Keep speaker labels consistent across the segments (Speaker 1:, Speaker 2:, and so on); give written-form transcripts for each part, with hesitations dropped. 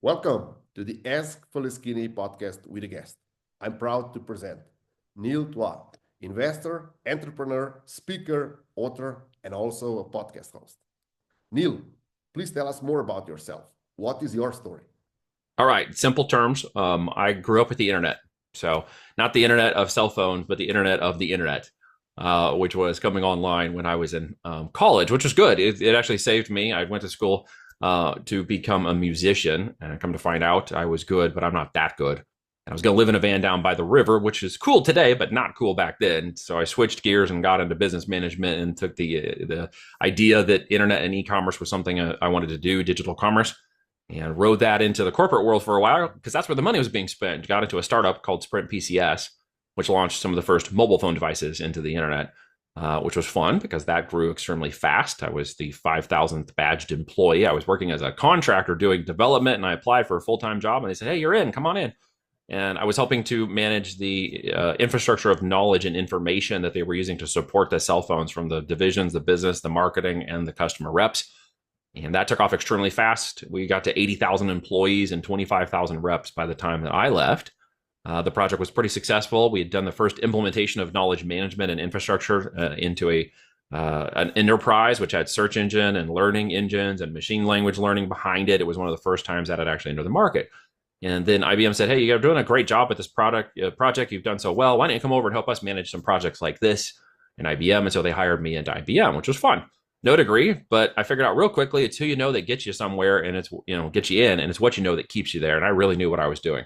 Speaker 1: Welcome to the Ask Faleskini podcast with a guest. I'm proud to present Neil Twa, investor, entrepreneur, speaker, author, and also a podcast host. Neil, please tell us more about yourself. What is your story?
Speaker 2: All right, simple terms. I grew up with the internet. So, not the internet of cell phones, but the internet of the internet, which was coming online when I was in college, which was good. It actually saved me. I went to school to become a musician, and I come to find out I was good, but I'm not that good. And I was going to live in a van down by the river, which is cool today, but not cool back then. So I switched gears and got into business management and took the idea that internet and e-commerce was something I wanted to do, digital commerce, and rode that into the corporate world for a while because that's where the money was being spent. Got into a startup called Sprint PCS, which launched some of the first mobile phone devices into the internet, which was fun because that grew extremely fast. I was the 5,000th badged employee. I was working as a contractor doing development, and I applied for a full-time job, and they said, "Hey, you're in. Come on in." And I was helping to manage the infrastructure of knowledge and information that they were using to support the cell phones from the divisions, the business, the marketing, and the customer reps. And that took off extremely fast. We got to 80,000 employees and 25,000 reps by the time that I left. The project was pretty successful. We had done the first implementation of knowledge management and infrastructure into an enterprise, which had search engine and learning engines and machine language learning behind it. It was one of the first times that it actually entered the market. And then IBM said, "Hey, you're doing a great job with this project. You've done so well. Why don't you come over and help us manage some projects like this in IBM?" And so they hired me into IBM, which was fun. No degree, but I figured out real quickly it's who you know that gets you somewhere, and it's gets you in, and it's what you know that keeps you there. And I really knew what I was doing,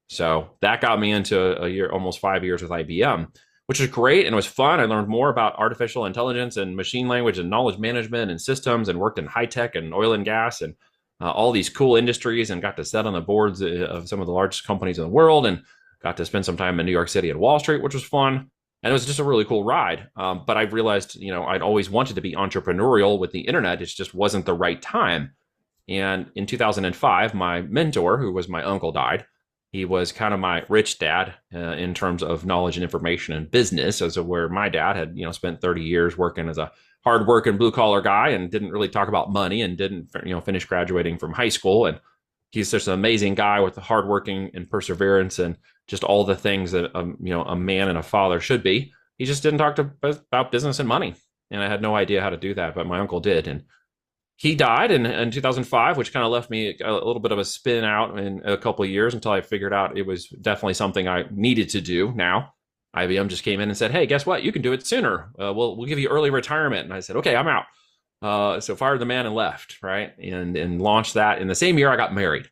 Speaker 2: so that got me into a year, almost 5 years with IBM, which was great and it was fun. I learned more about artificial intelligence and machine language and knowledge management and systems, and worked in high tech and oil and gas and all these cool industries, and got to sit on the boards of some of the largest companies in the world, and got to spend some time in New York City and Wall Street, which was fun. And it was just a really cool ride. But I realized, I'd always wanted to be entrepreneurial with the internet. It just wasn't the right time. And in 2005, my mentor, who was my uncle, died. He was kind of my rich dad in terms of knowledge and information and business, as where my dad had, spent 30 years working as a hardworking blue collar guy and didn't really talk about money and didn't, finish graduating from high school. And he's just an amazing guy with the hardworking and perseverance and just all the things that a man and a father should be. He just didn't talk about business and money, and I had no idea how to do that, but my uncle did. And he died in 2005, which kind of left me a little bit of a spin out in a couple of years until I figured out it was definitely something I needed to do. Now IBM just came in and said, "Hey, guess what? You can do it sooner. We'll give you early retirement." And I said, "Okay, I'm out." So fired the man and left, right? And launched that. In the same year I got married.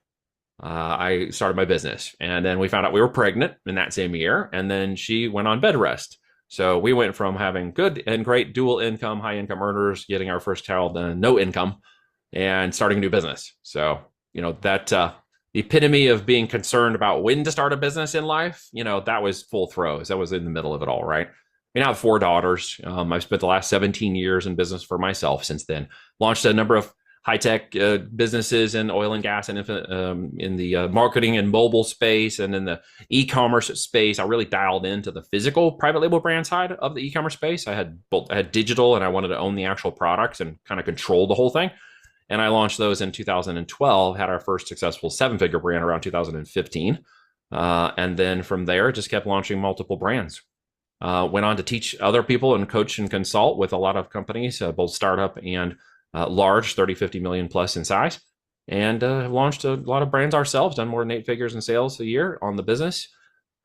Speaker 2: I started my business, and then we found out we were pregnant in that same year, and then she went on bed rest. So we went from having good and great dual income, high income earners, getting our first child, no income, and starting a new business. So, that the epitome of being concerned about when to start a business in life, that was full throes. That was in the middle of it all, right? I now have 4 daughters. I've spent the last 17 years in business for myself since then. Launched a number of high-tech businesses in oil and gas and in the marketing and mobile space, and in the e-commerce space. I really dialed into the physical private label brand side of the e-commerce space. I had digital, and I wanted to own the actual products and kind of control the whole thing. And I launched those in 2012, had our first successful 7-figure brand around 2015. And then from there, just kept launching multiple brands. Went on to teach other people and coach and consult with a lot of companies, both startup and large, 30, 50 million plus in size, and launched a lot of brands ourselves, done more than 8 figures in sales a year on the business.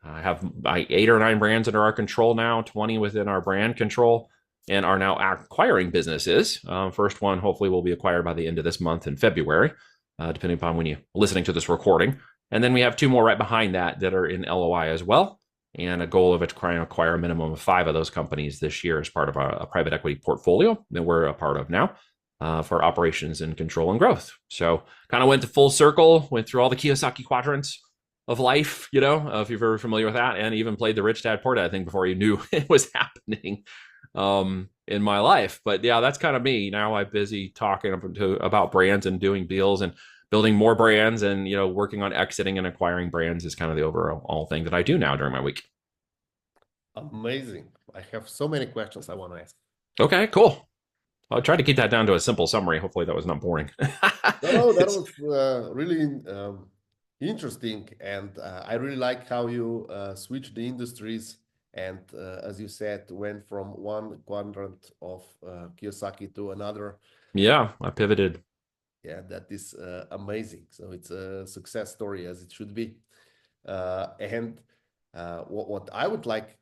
Speaker 2: I have 8 or 9 brands under our control now, 20 within our brand control, and are now acquiring businesses. First one hopefully will be acquired by the end of this month in February, depending upon when you're listening to this recording. And then we have 2 more right behind that are in LOI as well, and a goal of acquire a minimum of 5 of those companies this year as part of a private equity portfolio that we're a part of now. For operations and control and growth. So kind of went to full circle, went through all the Kiyosaki quadrants of life, if you're very familiar with that, and even played the rich dad poor dad thing before you knew it was happening in my life. But yeah, that's kind of me. Now I'm busy talking about brands and doing deals and building more brands, and working on exiting and acquiring brands is kind of the overall thing that I do now during my week.
Speaker 1: Amazing. I have so many questions I want to ask.
Speaker 2: Okay, cool. I'll try to keep that down to a simple summary. Hopefully that was not boring.
Speaker 1: No, no, that
Speaker 2: It's,
Speaker 1: was really interesting, and I really like how you switched the industries and, as you said, went from one quadrant of Kiyosaki to another.
Speaker 2: yeah, I pivoted.
Speaker 1: Yeah, that is amazing. So it's a success story as it should be. And what I would like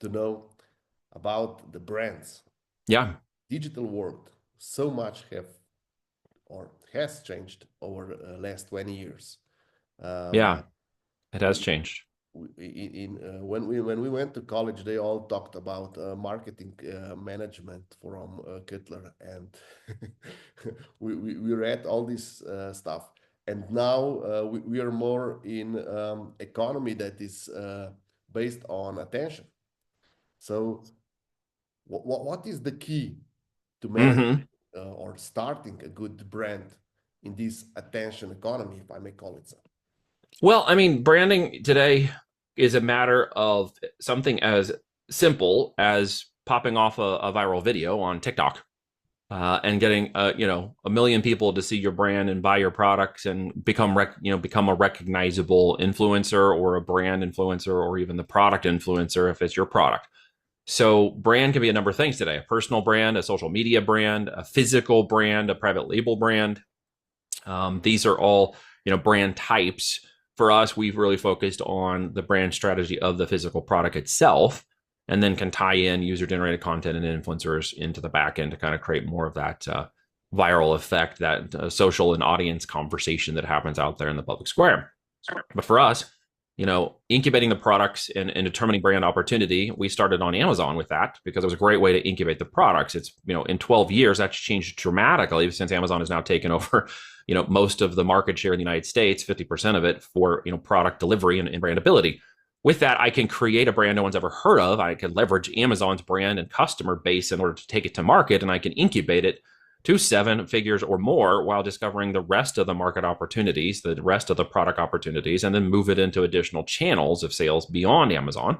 Speaker 1: to know about the brands,
Speaker 2: Yeah,
Speaker 1: digital world, so much have or has changed over the last 20 years.
Speaker 2: yeah,
Speaker 1: Um,
Speaker 2: it has changed.
Speaker 1: when we went to college, they all talked about marketing management from Kittler, and we read all this stuff. And now we are more in economy that is based on attention. So, what is the key to manage
Speaker 2: Hmm.
Speaker 1: or starting a good brand in this attention economy, if I may call it so?
Speaker 2: Well, I mean, branding today is a matter of something as simple as popping off a viral video on TikTok and getting a million people to see your brand and buy your products and become a recognizable influencer or a brand influencer or even the product influencer if it's your product. So brand can be a number of things today: a personal brand, a social media brand, a physical brand, a private label brand. These are all brand types. For us, we've really focused on the brand strategy of the physical product itself, and then can tie in user generated content and influencers into the back end to kind of create more of that viral effect, that social and audience conversation that happens out there in the public square. But for us, incubating the products and determining brand opportunity, we started on Amazon with that because it was a great way to incubate the products. It's, in 12 years, that's changed dramatically since Amazon has now taken over, most of the market share in the United States, 50% of it for, product delivery and brandability. With that, I can create a brand no one's ever heard of. I can leverage Amazon's brand and customer base in order to take it to market, and I can incubate it to seven figures or more while discovering the rest of the market opportunities, the rest of the product opportunities, and then move it into additional channels of sales beyond Amazon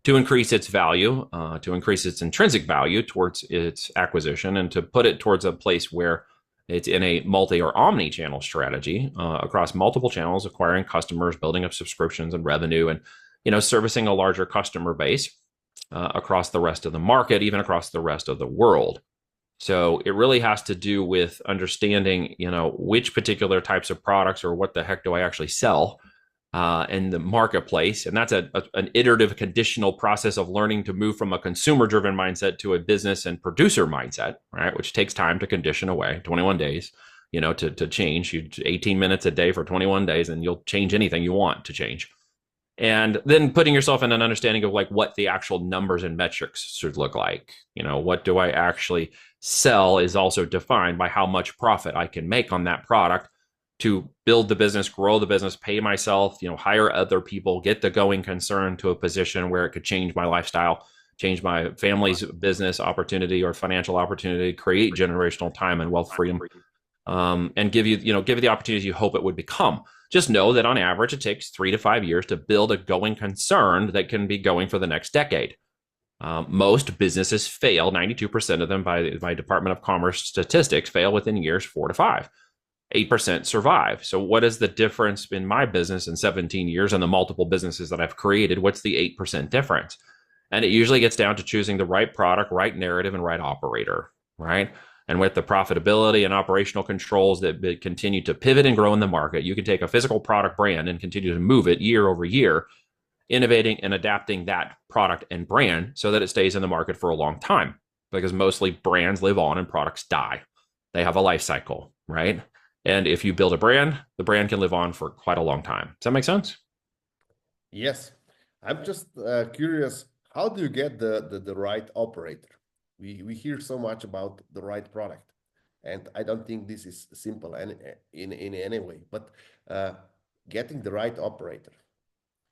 Speaker 2: to increase its value, to increase its intrinsic value towards its acquisition, and to put it towards a place where it's in a multi or omni channel strategy across multiple channels, acquiring customers, building up subscriptions and revenue, and servicing a larger customer base across the rest of the market, even across the rest of the world. So it really has to do with understanding, which particular types of products or what the heck do I actually sell in the marketplace. And that's an iterative conditional process of learning to move from a consumer driven mindset to a business and producer mindset, right? Which takes time to condition away, 21 days, to change. 18 minutes a day for 21 days, and you'll change anything you want to change. And then putting yourself in an understanding of like what the actual numbers and metrics should look like. What do I actually sell is also defined by how much profit I can make on that product to build the business, grow the business, pay myself, hire other people, get the going concern to a position where it could change my lifestyle, change my family's business opportunity or financial opportunity, create generational time and wealth freedom, and give you the opportunities you hope it would become. Just know that on average, it takes 3 to 5 years to build a going concern that can be going for the next decade. Most businesses fail, 92% of them by Department of Commerce statistics fail within years 4 to 5. 8% survive. So what is the difference in my business in 17 years and the multiple businesses that I've created? What's the 8% difference? And it usually gets down to choosing the right product, right narrative, and right operator, right? And with the profitability and operational controls that continue to pivot and grow in the market, you can take a physical product brand and continue to move it year over year, innovating and adapting that product and brand so that it stays in the market for a long time. Because mostly brands live on and products die. They have a life cycle, right? And if you build a brand, the brand can live on for quite a long time. Does that make sense?
Speaker 1: Yes. I'm just curious, how do you get the right operator? We hear so much about the right product, and I don't think this is simple in any way. But uh, getting the right operator,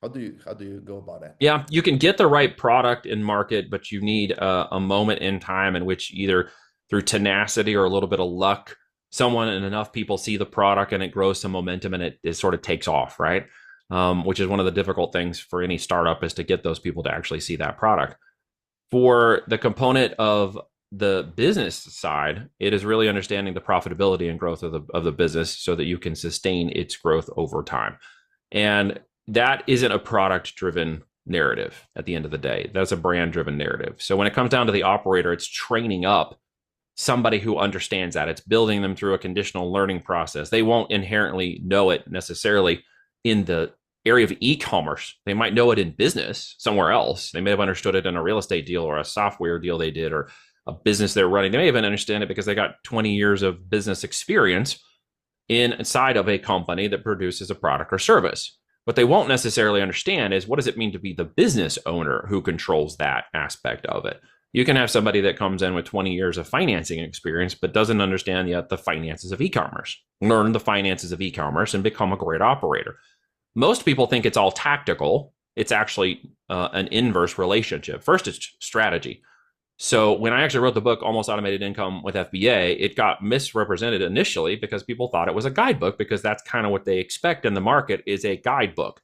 Speaker 1: how do you go about that?
Speaker 2: Yeah, you can get the right product in market, but you need a moment in time in which either through tenacity or a little bit of luck, someone and enough people see the product and it grows some momentum and it sort of takes off, right? Which is one of the difficult things for any startup is to get those people to actually see that product. For the component of the business side, it is really understanding the profitability and growth of the business so that you can sustain its growth over time. And that isn't a product driven narrative at the end of the day. That's a brand driven narrative. So when it comes down to the operator, it's training up somebody who understands that. It's building them through a conditional learning process. They won't inherently know it necessarily in the area of e-commerce. They might know it in business somewhere else. They may have understood it in a real estate deal or a software deal they did or a business they're running. They may even understand it because they got 20 years of business experience inside of a company that produces a product or service. What they won't necessarily understand is, what does it mean to be the business owner who controls that aspect of it? You can have somebody that comes in with 20 years of financing experience, but doesn't understand yet the finances of e-commerce. Learn the finances of e-commerce and become a great operator. Most people think it's all tactical. It's actually an inverse relationship. First, it's strategy. So when I actually wrote the book, Almost Automated Income with FBA, it got misrepresented initially because people thought it was a guidebook, because that's kind of what they expect in the market is a guidebook.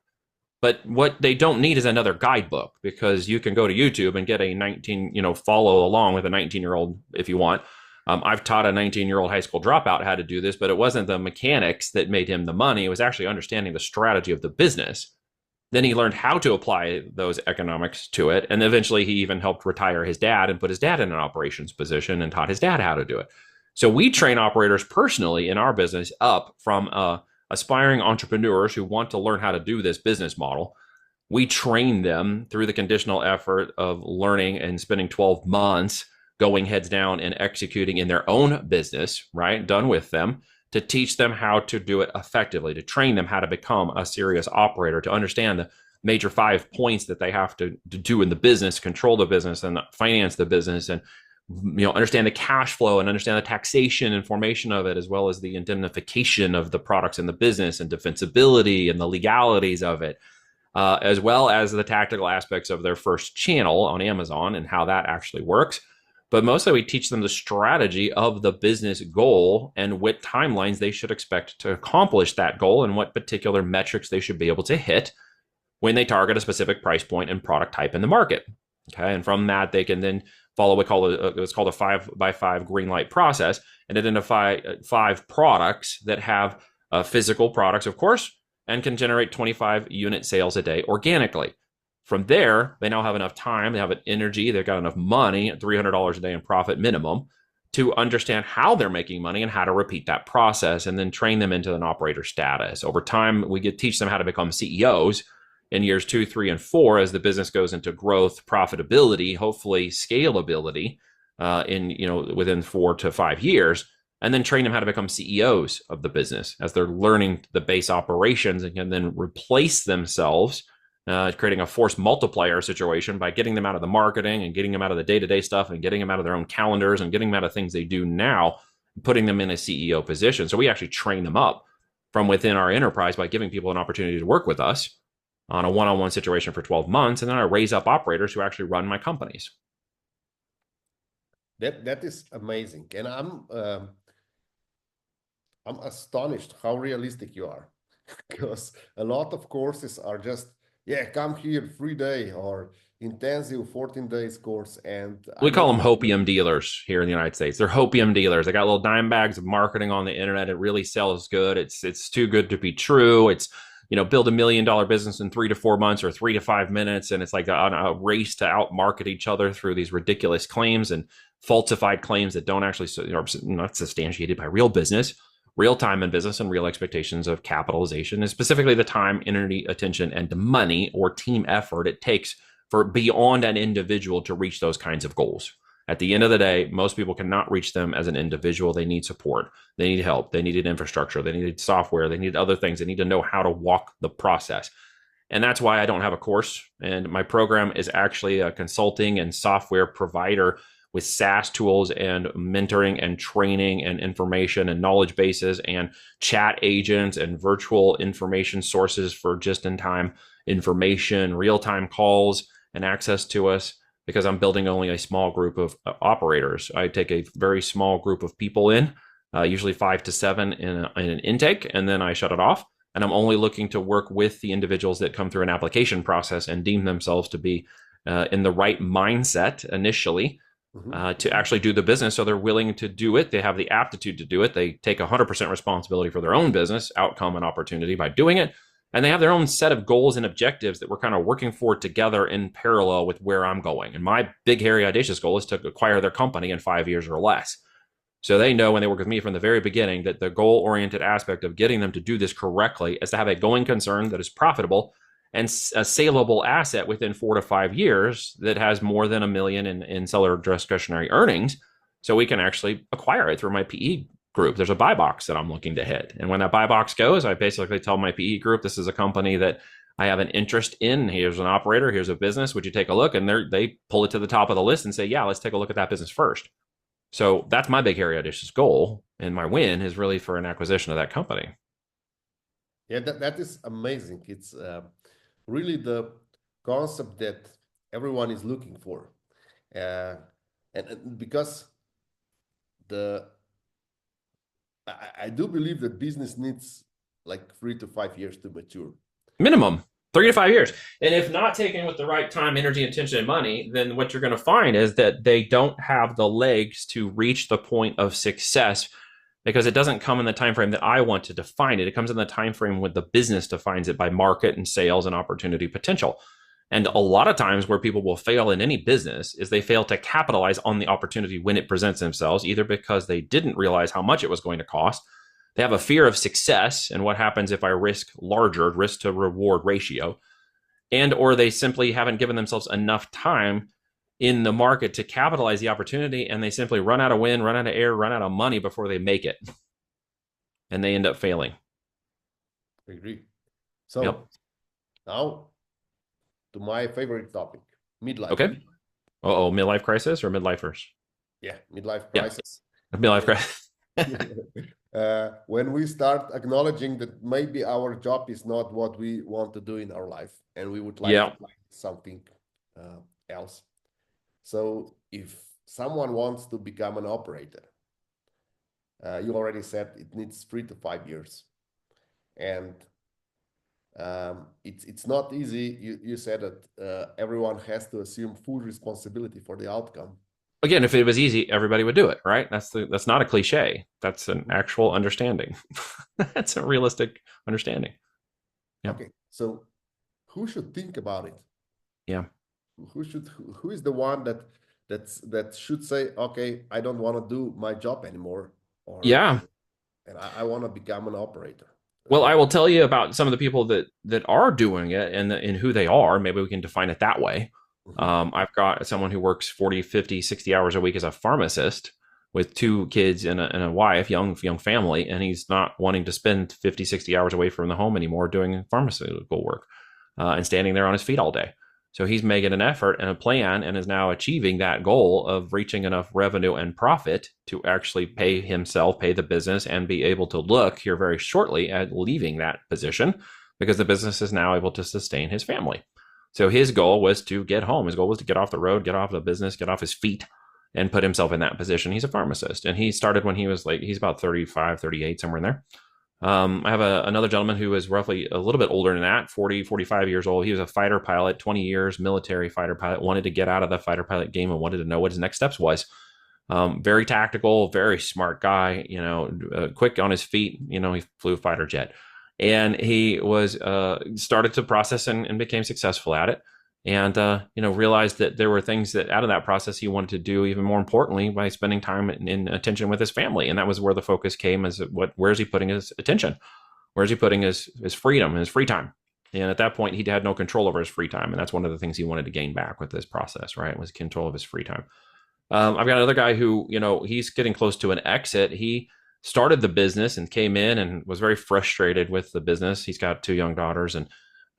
Speaker 2: But what they don't need is another guidebook, because you can go to YouTube and get a 19, follow along with a 19-year-old if you want. I've taught a 19-year-old high school dropout how to do this, but it wasn't the mechanics that made him the money. It was actually understanding the strategy of the business. Then he learned how to apply those economics to it. And eventually he even helped retire his dad and put his dad in an operations position and taught his dad how to do it. So we train operators personally in our business up from aspiring entrepreneurs who want to learn how to do this business model. We train them through the conditional effort of learning and spending 12 months going heads down and executing in their own business, right? Done with them, to teach them how to do it effectively, to train them how to become a serious operator, to understand the major 5 points that they have to do in the business, control the business and finance the business, and understand the cash flow and understand the taxation and formation of it, as well as the indemnification of the products in the business and defensibility and the legalities of it, as well as the tactical aspects of their first channel on Amazon and how that actually works. But mostly we teach them the strategy of the business goal and what timelines they should expect to accomplish that goal and what particular metrics they should be able to hit when they target a specific price point and product type in the market. Okay, and from that, they can then follow what's called a 5x5 green light process and identify 5 products that have physical products, of course, and can generate 25 unit sales a day organically. From there, they now have enough time, they have an energy, they've got enough money, $300 a day in profit minimum, to understand how they're making money and how to repeat that process, and then train them into an operator status. Over time, we teach them how to become CEOs in years 2, 3, and 4 as the business goes into growth, profitability, hopefully scalability within 4 to 5 years, and then train them how to become CEOs of the business as they're learning the base operations and can then replace themselves, creating a force multiplier situation by getting them out of the marketing and getting them out of the day-to-day stuff and getting them out of their own calendars and getting them out of things they do now, putting them in a CEO position. So we actually train them up from within our enterprise by giving people an opportunity to work with us on a one-on-one situation for 12 months. And then I raise up operators who actually run my companies.
Speaker 1: That is amazing. And I'm astonished how realistic you are, because a lot of courses are just, come here 3 day or intensive 14 days course. And
Speaker 2: we call them hopium dealers here in the United States. They're hopium dealers. They got little dime bags of marketing on the internet. It really sells good. It's too good to be true. It's, build $1 million business in 3 to 4 months or 3 to 5 minutes. And it's like a race to out market each other through these ridiculous claims and falsified claims that don't actually, are not substantiated by real business, real time in business, and real expectations of capitalization, and specifically the time, energy, attention, and the money or team effort it takes for beyond an individual to reach those kinds of goals. At the end of the day, most people cannot reach them as an individual. They need support. They need help. They needed infrastructure. They needed software. They need other things. They need to know how to walk the process. And that's why I don't have a course. And my program is actually a consulting and software provider with SaaS tools and mentoring and training and information and knowledge bases and chat agents and virtual information sources for just-in-time information, real-time calls and access to us, because I'm building only a small group of operators. I take a very small group of people in, usually 5 to 7 in an intake, and then I shut it off. And I'm only looking to work with the individuals that come through an application process and deem themselves to be in the right mindset initially to actually do the business. So they're willing to do it. They have the aptitude to do it. They take 100% responsibility for their own business outcome and opportunity by doing it. And they have their own set of goals and objectives that we're kind of working for together in parallel with where I'm going. And my big, hairy, audacious goal is to acquire their company in 5 years or less. So they know when they work with me from the very beginning that the goal-oriented aspect of getting them to do this correctly is to have a going concern that is profitable and a saleable asset within 4 to 5 years that has more than $1 million in seller discretionary earnings. So we can actually acquire it through my PE group. There's a buy box that I'm looking to hit. And when that buy box goes, I basically tell my PE group, this is a company that I have an interest in. Here's an operator. Here's a business. Would you take a look? And they pull it to the top of the list and say, yeah, let's take a look at that business first. So that's my big, hairy, audacious goal. And my win is really for an acquisition of that company.
Speaker 1: Yeah, that is amazing. It's really the concept that everyone is looking for. And because I do believe that business needs like 3 to 5 years to mature.
Speaker 2: Minimum 3 to 5 years. And if not taken with the right time, energy, attention, and money, then what you're going to find is that they don't have the legs to reach the point of success because it doesn't come in the time frame that I want to define it. It comes in the time frame when the business defines it by market and sales and opportunity potential. And a lot of times where people will fail in any business is they fail to capitalize on the opportunity when it presents themselves, either because they didn't realize how much it was going to cost. They have a fear of success and what happens if I risk larger, risk to reward ratio, and or they simply haven't given themselves enough time in the market to capitalize the opportunity, and they simply run out of wind, run out of air, run out of money before they make it. And they end up failing.
Speaker 1: I agree. So now to my favorite topic, midlife.
Speaker 2: Okay. Uh-oh, midlife crisis or midlifers?
Speaker 1: Yeah, midlife crisis.
Speaker 2: Yeah. Midlife crisis.
Speaker 1: When we start acknowledging that maybe our job is not what we want to do in our life and we would like to find something else. So if someone wants to become an operator, you already said it needs 3 to 5 years. And it's not easy. You said that everyone has to assume full responsibility for the outcome.
Speaker 2: Again, if it was easy, everybody would do it, right? That's not a cliche. That's an actual understanding. That's a realistic understanding.
Speaker 1: Yeah. Okay, so who should think about it?
Speaker 2: Yeah.
Speaker 1: Who is the one that should say, okay, I don't want to do my job anymore, or and I want to become an operator?
Speaker 2: Well, I will tell you about some of the people that are doing it and who they are. Maybe we can define it that way. I've got someone who works 40, 50, 60 hours a week as a pharmacist with 2 kids and a wife, young family, and he's not wanting to spend 50, 60 hours away from the home anymore doing pharmaceutical work and standing there on his feet all day. So he's making an effort and a plan and is now achieving that goal of reaching enough revenue and profit to actually pay himself, pay the business, and be able to look here very shortly at leaving that position because the business is now able to sustain his family. So his goal was to get home. His goal was to get off the road, get off the business, get off his feet, and put himself in that position. He's a pharmacist, and he started when he was he's about 35, 38, somewhere in there. I have another gentleman who is roughly a little bit older than that, 40, 45 years old. He was a fighter pilot, 20 years, military fighter pilot, wanted to get out of the fighter pilot game and wanted to know what his next steps was. Very tactical, very smart guy, quick on his feet. He flew a fighter jet. And he was started to process and became successful at it. And, realized that there were things that out of that process he wanted to do, even more importantly, by spending time in attention with his family. And that was where the focus came, as where is he putting his attention? Where is he putting his freedom, his free time? And at that point, he had no control over his free time. And that's one of the things he wanted to gain back with this process, right? Was control of his free time. I've got another guy who, he's getting close to an exit. He started the business and came in and was very frustrated with the business. He's got 2 young daughters, and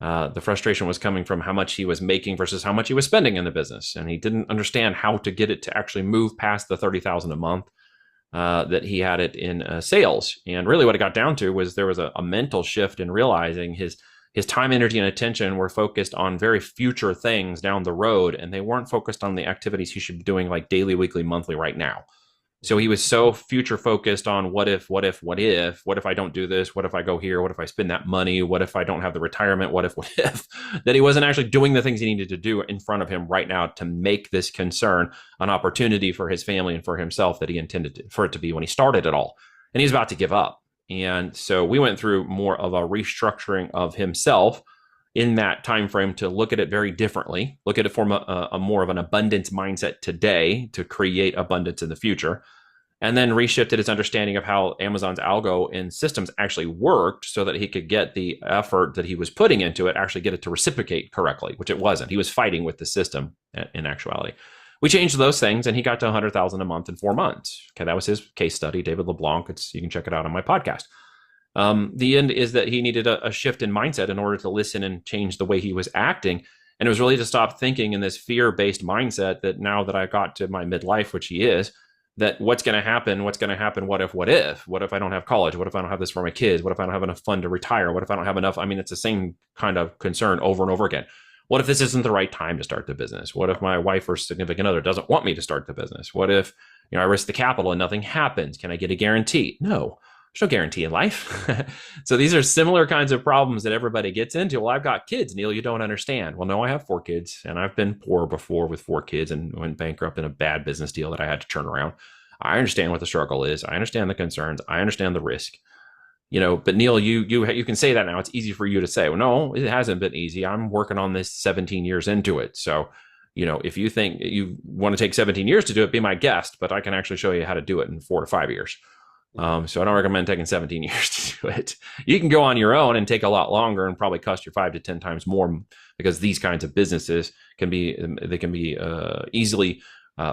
Speaker 2: the frustration was coming from how much he was making versus how much he was spending in the business. And he didn't understand how to get it to actually move past the $30,000 a month that he had it in sales. And really what it got down to was there was a mental shift in realizing his time, energy, and attention were focused on very future things down the road. And they weren't focused on the activities he should be doing like daily, weekly, monthly right now. So he was so future focused on what if, what if I don't do this? What if I go here? What if I spend that money? What if I don't have the retirement? What if, that he wasn't actually doing the things he needed to do in front of him right now to make this concern an opportunity for his family and for himself that he intended for it to be when he started it all. And he's about to give up. And so we went through more of a restructuring of himself in that time frame to look at it very differently, look at it from a more of an abundance mindset today to create abundance in the future, and then reshifted his understanding of how Amazon's algo and systems actually worked so that he could get the effort that he was putting into it, actually get it to reciprocate correctly, which it wasn't. He was fighting with the system in actuality. We changed those things and he got to 100,000 a month in 4 months. Okay, that was his case study, David LeBlanc. You can check it out on my podcast. The end is that he needed a shift in mindset in order to listen and change the way he was acting. And it was really to stop thinking in this fear-based mindset that now that I got to my midlife, which he is, that what's going to happen, what if I don't have college? What if I don't have this for my kids? What if I don't have enough fund to retire? What if I don't have enough? I mean, it's the same kind of concern over and over again. What if this isn't the right time to start the business? What if my wife or significant other doesn't want me to start the business? What if, I risk the capital and nothing happens? Can I get a guarantee? No. There's no guarantee in life. So these are similar kinds of problems that everybody gets into. Well, I've got kids, Neil, you don't understand. Well, no, I have 4 kids and I've been poor before with 4 kids and went bankrupt in a bad business deal that I had to turn around. I understand what the struggle is. I understand the concerns. I understand the risk. But Neil, you can say that now. It's easy for you to say, well, no, it hasn't been easy. I'm working on this 17 years into it. So, if you think you want to take 17 years to do it, be my guest, but I can actually show you how to do it in 4 to 5 years. So I don't recommend taking 17 years to do it. You can go on your own and take a lot longer and probably cost you 5 to 10 times more, because these kinds of businesses can be easily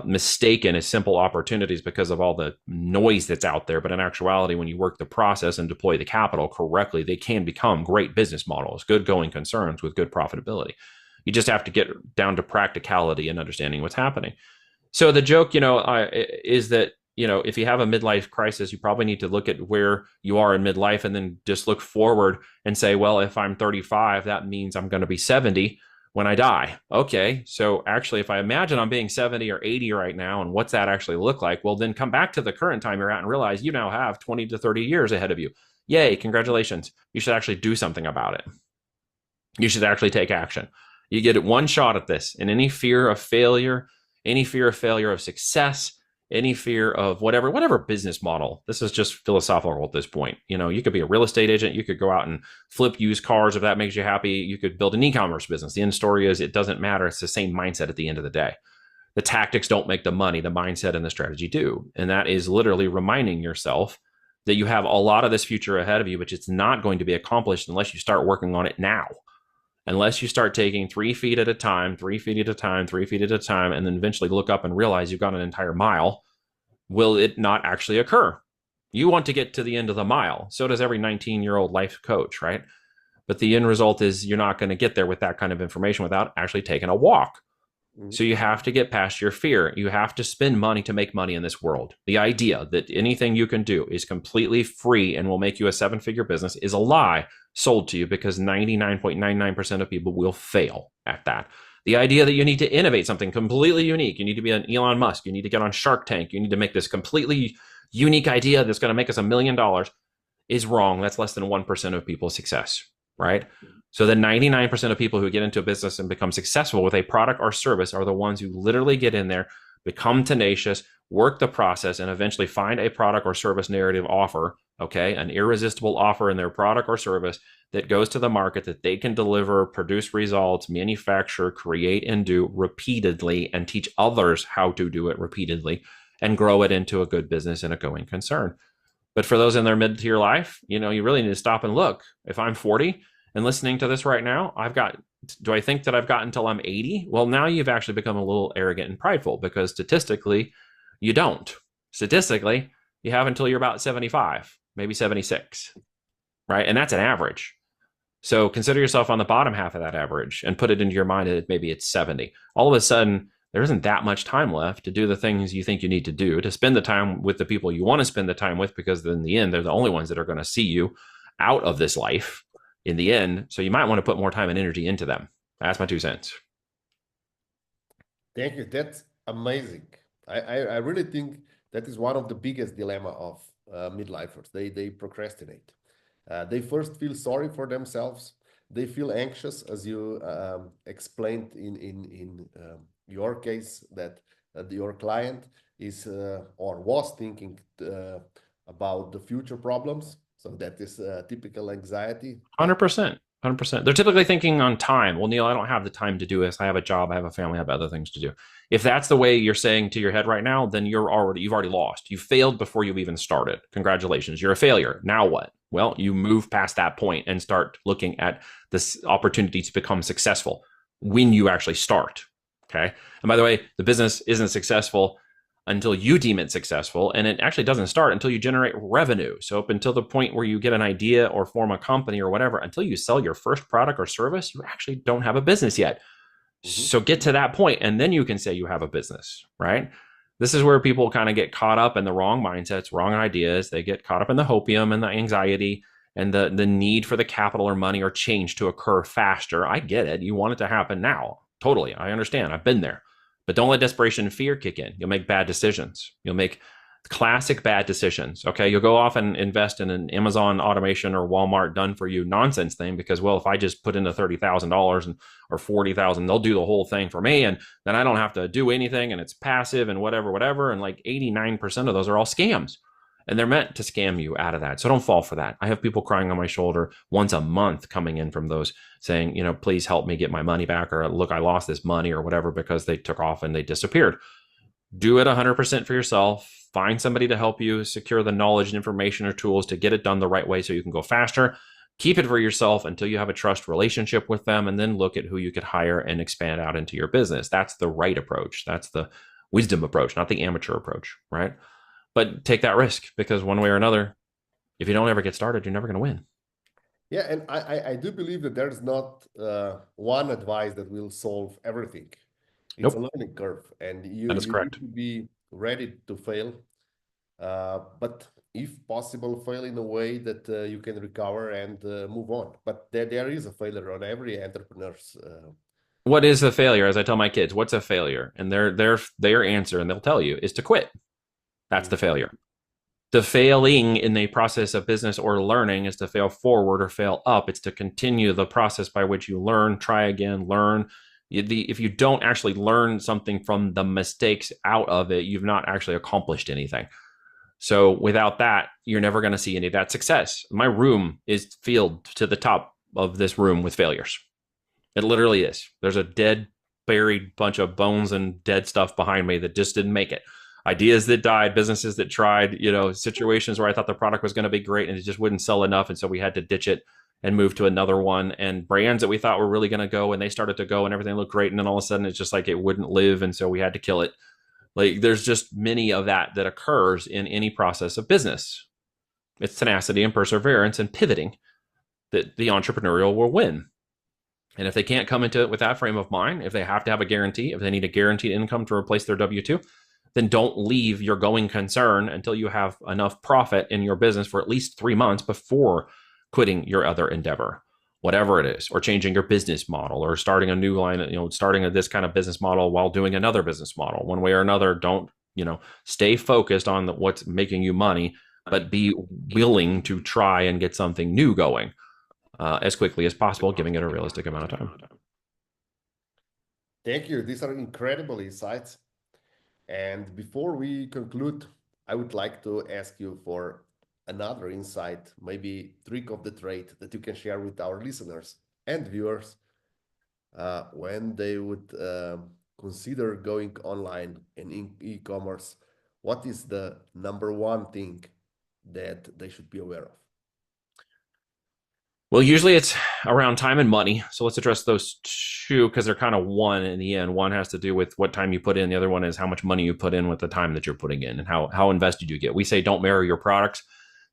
Speaker 2: mistaken as simple opportunities because of all the noise that's out there. But in actuality, when you work the process and deploy the capital correctly, they can become great business models, good going concerns with good profitability. You just have to get down to practicality and understanding what's happening. So the joke, is that, if you have a midlife crisis, you probably need to look at where you are in midlife and then just look forward and say, well, if I'm 35, that means I'm going to be 70 when I die. Okay, so actually, if I imagine I'm being 70 or 80 right now, and what's that actually look like? Well, then come back to the current time you're at and realize you now have 20 to 30 years ahead of you. Yay, congratulations. You should actually do something about it. You should actually take action. You get one shot at this, and any fear of failure, of success, any fear of whatever business model. This is just philosophical at this point. You could be a real estate agent. You could go out and flip used cars if that makes you happy. You could build an e-commerce business. The end story is it doesn't matter. It's the same mindset at the end of the day. The tactics don't make the money. The mindset and the strategy do. And that is literally reminding yourself that you have a lot of this future ahead of you, but it's not going to be accomplished unless you start working on it now. Unless you start taking 3 feet at a time, 3 feet at a time, 3 feet at a time, and then eventually look up and realize you've got an entire mile, will it not actually occur? You want to get to the end of the mile. So does every 19-year-old life coach, right? But the end result is you're not going to get there with that kind of information without actually taking a walk. So you have to get past your fear. You have to spend money to make money in this world. The idea that anything you can do is completely free and will make you a 7-figure business is a lie sold to you, because 99.99% of people will fail at that. The idea that you need to innovate something completely unique, you need to be an Elon Musk, you need to get on Shark Tank, you need to make this completely unique idea that's going to make us $1 million is wrong. That's less than 1% of people's success, right? So the 99% of people who get into a business and become successful with a product or service are the ones who literally get in there, become tenacious, work the process, and eventually find a product or service narrative offer, okay, an irresistible offer in their product or service that goes to the market that they can deliver, produce results, manufacture, create, and do repeatedly, and teach others how to do it repeatedly, and grow it into a good business and a going concern. But for those in their mid-tier life, you really need to stop and look. If I'm 40 and listening to this right now, do I think that I've got until I'm 80? Well, now you've actually become a little arrogant and prideful, because statistically, you don't. Statistically, you have until you're about 75, maybe 76, right? And that's an average. So consider yourself on the bottom half of that average and put it into your mind that maybe it's 70. All of a sudden, there isn't that much time left to do the things you think you need to do, to spend the time with the people you want to spend the time with, because in the end, they're the only ones that are going to see you out of this life in the end. So you might want to put more time and energy into them. That's my 2 cents.
Speaker 1: Thank you. That's amazing. I really think That is one of the biggest dilemma of midlifers. They procrastinate. They first feel sorry for themselves. They feel anxious, as you explained in your case, that your client is or was thinking about the future problems. So that is typical anxiety.
Speaker 2: 100%. 100%. They're typically thinking on time. Well, Neil, I don't have the time to do this. I have a job, I have a family, I have other things to do. If that's the way you're saying to your head right now, then you've already lost. You failed before you've even started. Congratulations. You're a failure. Now what? Well, you move past that point and start looking at this opportunity to become successful when you actually start. Okay. And by the way, the business isn't successful until you deem it successful. And it actually doesn't start until you generate revenue. So up until the point where you get an idea or form a company or whatever, until you sell your first product or service, you actually don't have a business yet. So get to that point, and then you can say you have a business, right? This is where people kind of get caught up in the wrong mindsets, wrong ideas. They get caught up in the hopium and the anxiety and the need for the capital or money or change to occur faster. I get it. You want it to happen now. Totally. I understand. I've been there. But don't let desperation and fear kick in. You'll make bad decisions. You'll make classic bad decisions. Okay. You'll go off and invest in an Amazon automation or Walmart done for you nonsense thing because, well, if I just put in the $30,000 or $40,000, they'll do the whole thing for me. And then I don't have to do anything and it's passive and whatever. And like 89% of those are all scams. And they're meant to scam you out of that. So don't fall for that. I have people crying on my shoulder once a month coming in from those saying, please help me get my money back, or look, I lost this money or whatever because they took off and they disappeared. Do it 100% for yourself. Find somebody to help you secure the knowledge and information or tools to get it done the right way so you can go faster. Keep it for yourself until you have a trust relationship with them, and then look at who you could hire and expand out into your business. That's the right approach. That's the wisdom approach, not the amateur approach, right? But take that risk, because one way or another, if you don't ever get started, you're never going to win.
Speaker 1: Yeah, and I do believe that there's not one advice that will solve everything. It's a learning curve, and you
Speaker 2: That is correct.
Speaker 1: need to be ready to fail, but if possible, fail in a way that you can recover and move on. But there is a failure on every entrepreneur's.
Speaker 2: What is a failure? As I tell my kids, what's a failure? And their answer, and they'll tell you, is to quit. That's the failure. The failing in the process of business or learning is to fail forward or fail up. It's to continue the process by which you learn, try again, learn. If you don't actually learn something from the mistakes out of it, you've not actually accomplished anything. So without that, you're never going to see any of that success. My room is filled to the top of this room with failures. It literally is. There's a dead, buried bunch of bones and dead stuff behind me that just didn't make it. Ideas that died, businesses that tried, situations where I thought the product was going to be great and it just wouldn't sell enough. And so we had to ditch it and move to another one, and brands that we thought were really going to go, and they started to go and everything looked great. And then all of a sudden it's just like it wouldn't live. And so we had to kill it. Like there's just many of that occurs in any process of business. It's tenacity and perseverance and pivoting that the entrepreneurial will win. And if they can't come into it with that frame of mind, if they have to have a guarantee, if they need a guaranteed income to replace their W-2, then don't leave your going concern until you have enough profit in your business for at least 3 months before quitting your other endeavor, whatever it is, or changing your business model, or starting a new line, starting this kind of business model while doing another business model. One way or another, don't, stay focused on what's making you money, but be willing to try and get something new going as quickly as possible, giving it a realistic amount of time.
Speaker 1: Thank you. These are incredible insights. And before we conclude, I would like to ask you for another insight, maybe trick of the trade that you can share with our listeners and viewers when they would consider going online and in e-commerce. What is the number one thing that they should be aware of?
Speaker 2: Well, usually it's around time and money. So let's address those two because they're kind of one in the end. One has to do with what time you put in. The other one is how much money you put in with the time that you're putting in, and how invested you get. We say don't marry your products,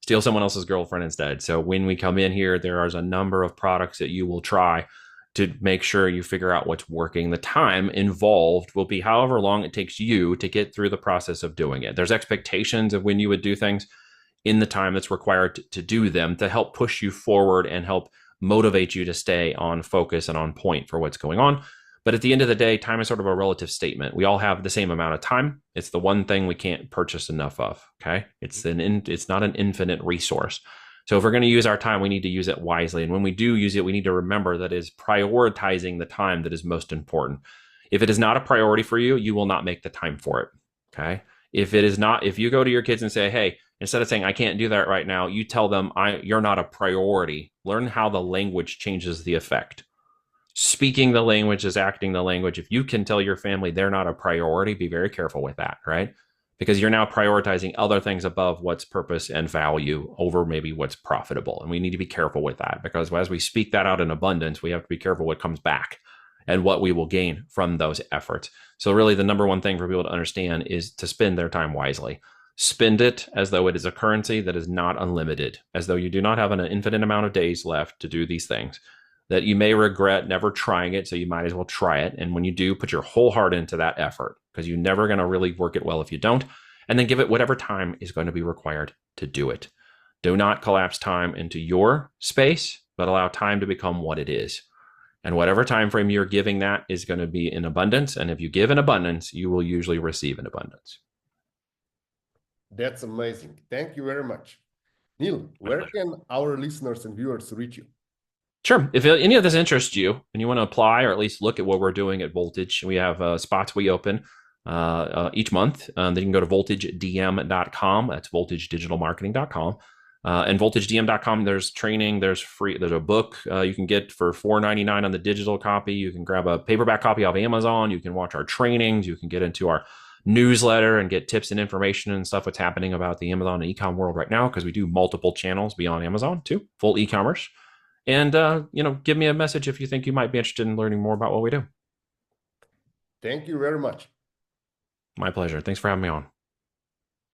Speaker 2: steal someone else's girlfriend instead. So when we come in here, there is a number of products that you will try to make sure you figure out what's working. The time involved will be however long it takes you to get through the process of doing it. There's expectations of when you would do things in the time that's required to do them to help push you forward and help motivate you to stay on focus and on point for what's going on. But at the end of the day, time is sort of a relative statement. We all have the same amount of time. It's the one thing we can't purchase enough of. Okay, it's not an infinite resource. So if we're going to use our time, we need to use it wisely. And when we do use it, we need to remember that is prioritizing the time that is most important. If it is not a priority for you, you will not make the time for it. Okay. If it is not, if you go to your kids and say, hey, instead of saying I can't do that right now, you tell them you're not a priority. Learn how the language changes the effect. Speaking the language is acting the language. If you can tell your family they're not a priority, be very careful with that, right? Because you're now prioritizing other things above what's purpose and value over maybe what's profitable. And we need to be careful with that, because as we speak that out in abundance, we have to be careful what comes back and what we will gain from those efforts. So really the number one thing for people to understand is to spend their time wisely. Spend it as though it is a currency that is not unlimited, as though you do not have an infinite amount of days left to do these things, that you may regret never trying it. So you might as well try it. And when you do, put your whole heart into that effort, because you're never going to really work it well if you don't. And then give it whatever time is going to be required to do it. Do not collapse time into your space, but allow time to become what it is. And whatever time frame you're giving that is going to be in abundance. And if you give in abundance, you will usually receive in abundance.
Speaker 1: That's amazing. Thank you very much. Neil, where can our listeners and viewers reach you?
Speaker 2: Sure. If any of this interests you and you want to apply or at least look at what we're doing at Voltage, we have spots we open each month. Then you can go to voltagedm.com. That's voltagedigitalmarketing.com. And voltagedm.com, there's training, there's a book you can get for $4.99 on the digital copy. You can grab a paperback copy off Amazon. You can watch our trainings. You can get into our newsletter and get tips and information and stuff what's happening about the Amazon and e-com world right now, because we do multiple channels beyond Amazon too, full e-commerce. And, give me a message if you think you might be interested in learning more about what we do.
Speaker 1: Thank you very much.
Speaker 2: My pleasure. Thanks for having me on.